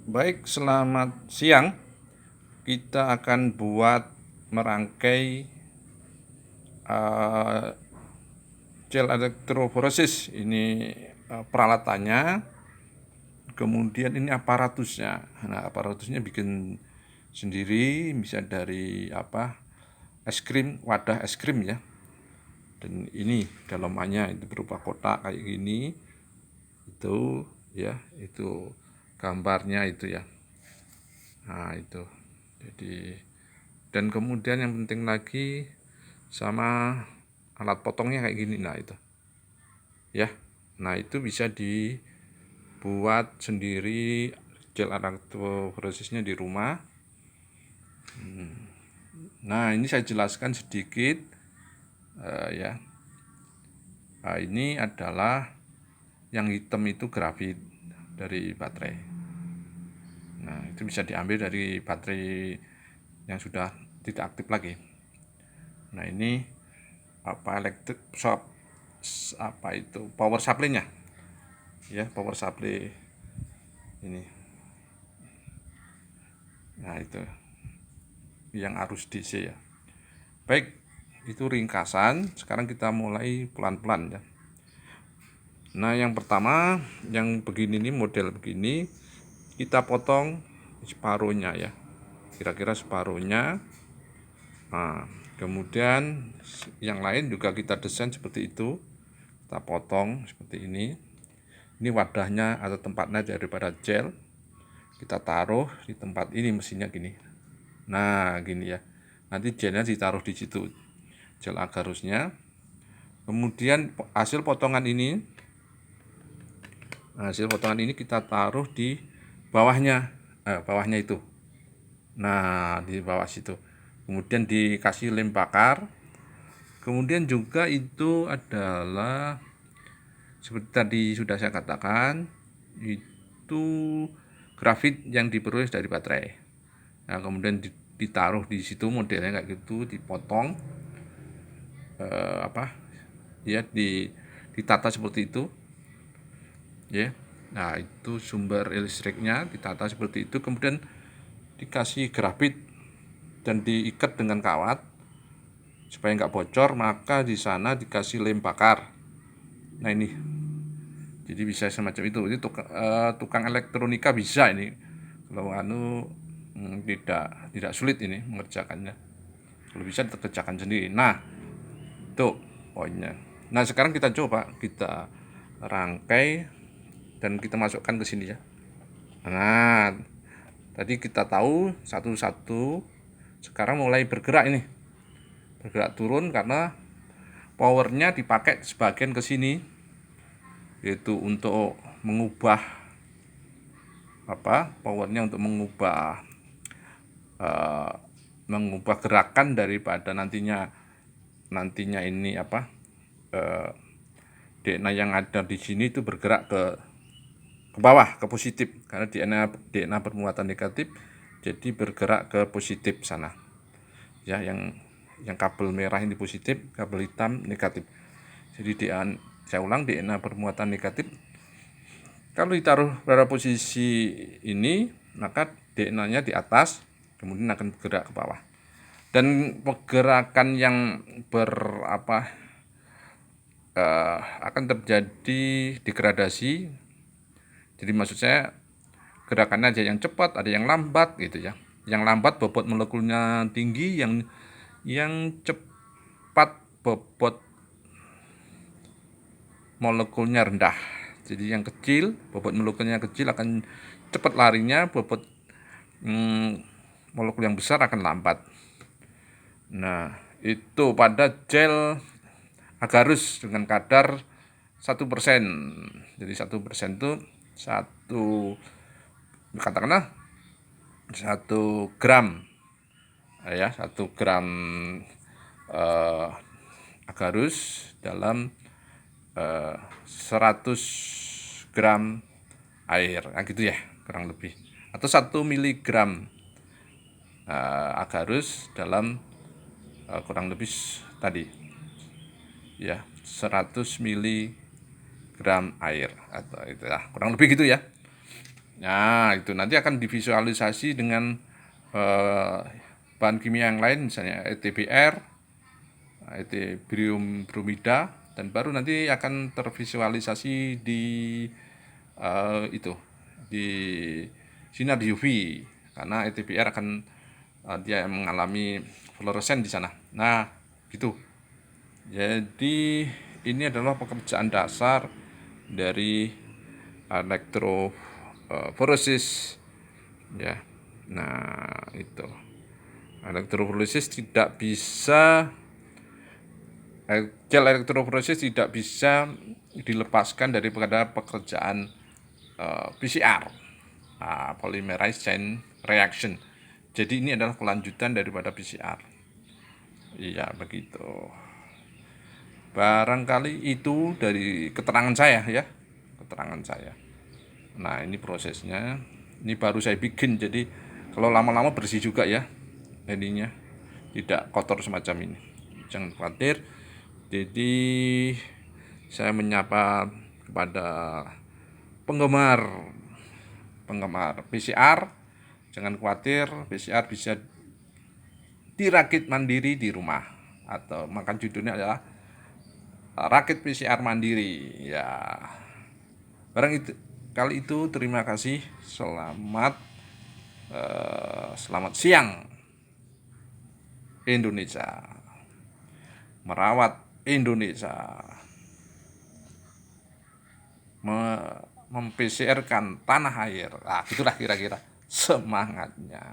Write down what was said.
Baik, selamat siang. Kita akan buat merangkai uh, gel elektroforesis. Ini peralatannya. Kemudian ini aparatusnya. Nah, aparatusnya bikin sendiri, bisa dari es krim, wadah es krim ya. Dan ini dalamannya itu berupa kotak kayak gini. Itu ya, itu gambarnya itu ya. Nah, itu. Jadi, dan kemudian yang penting lagi sama alat potongnya kayak gini. Nah, itu. Ya. Nah, itu bisa dibuat sendiri gel elektroforesisnya di rumah. Nah, ini saya jelaskan sedikit ya. Nah, ini adalah yang hitam itu grafit dari baterai. Nah, itu bisa diambil dari baterai yang sudah tidak aktif lagi. Nah, ini elektrik shop, itu power supply-nya ya, power supply ini. Nah, itu yang arus DC ya. Baik, itu ringkasan. Sekarang kita mulai pelan-pelan ya. Nah, yang pertama yang begini nih, model begini kita potong separuhnya ya, kira-kira separuhnya. Nah, kemudian yang lain juga kita desain seperti itu, kita potong seperti ini. Ini wadahnya atau tempatnya daripada gel, kita taruh di tempat ini, mesinnya gini. Nah, gini ya, nanti gelnya ditaruh di situ, gel agarusnya. Kemudian hasil potongan ini kita taruh di bawahnya, bawahnya itu. Nah, di bawah situ. Kemudian dikasih lem bakar. Kemudian juga itu adalah seperti tadi sudah saya katakan, itu grafit yang diperoleh dari baterai. Nah, kemudian ditaruh di situ modelnya kayak gitu, dipotong ya, ditata seperti itu ya. Nah, itu sumber listriknya ditata seperti itu, kemudian dikasih grafit dan diikat dengan kawat supaya nggak bocor. Maka di sana dikasih lem bakar. Nah, ini jadi bisa semacam itu. Ini tukang elektronika bisa ini, kalau tidak sulit ini mengerjakannya, kalau bisa dikerjakan sendiri. Nah, itu poinnya. Nah, sekarang kita coba kita rangkai dan kita masukkan ke sini ya. Nah, tadi kita tahu satu-satu, sekarang mulai bergerak ini, bergerak turun karena powernya dipakai sebagian ke sini, yaitu untuk mengubah powernya untuk mengubah gerakan daripada nantinya ini DNA yang ada di sini itu bergerak ke bawah, ke positif, karena DNA bermuatan negatif, jadi bergerak ke positif sana ya. Yang kabel merah ini positif, kabel hitam negatif. Jadi saya ulang, DNA bermuatan negatif kalau ditaruh pada posisi ini, maka DNA-nya di atas, kemudian akan bergerak ke bawah. Dan pergerakan yang akan terjadi degradasi. Jadi maksud saya, gerakannya ada yang cepat, ada yang lambat gitu ya. Yang lambat bobot molekulnya tinggi, yang cepat bobot molekulnya rendah. Jadi yang kecil, bobot molekulnya kecil akan cepat larinya, bobot molekul yang besar akan lambat. Nah, itu pada gel agarus dengan kadar 1%. Jadi 1% itu katakanlah 1 gram ya, 1 gram agarus dalam 100 gram air, gitu ya kurang lebih, atau 1 miligram agarus dalam kurang lebih tadi ya, 100 miligram air, atau itu ya kurang lebih gitu ya. Nah, itu nanti akan divisualisasi dengan bahan kimia yang lain, misalnya ETBR, Ethereum bromida, dan baru nanti akan tervisualisasi di itu di sinar UV, karena ETBR akan dia mengalami fluoresen di sana. Nah, gitu. Jadi ini adalah pekerjaan dasar dari elektroforesis ya. Nah, itu elektroforesis tidak bisa gel elektroforesis tidak bisa dilepaskan daripada pekerjaan PCR, polymerase chain reaction. Jadi ini adalah kelanjutan daripada PCR. Iya, begitu. Barangkali itu dari keterangan saya ya, keterangan saya. Nah, ini prosesnya. Ini baru saya bikin, jadi kalau lama-lama bersih juga ya ininya, tidak kotor semacam ini. Jangan khawatir. Jadi saya menyapa kepada penggemar PCR, jangan khawatir, PCR bisa dirakit mandiri di rumah, atau makan judulnya adalah rakit PCR mandiri ya. Barang itu kali itu, terima kasih. Selamat siang Indonesia, merawat Indonesia, mem-PCR-kan tanah air. Itulah kira-kira semangatnya.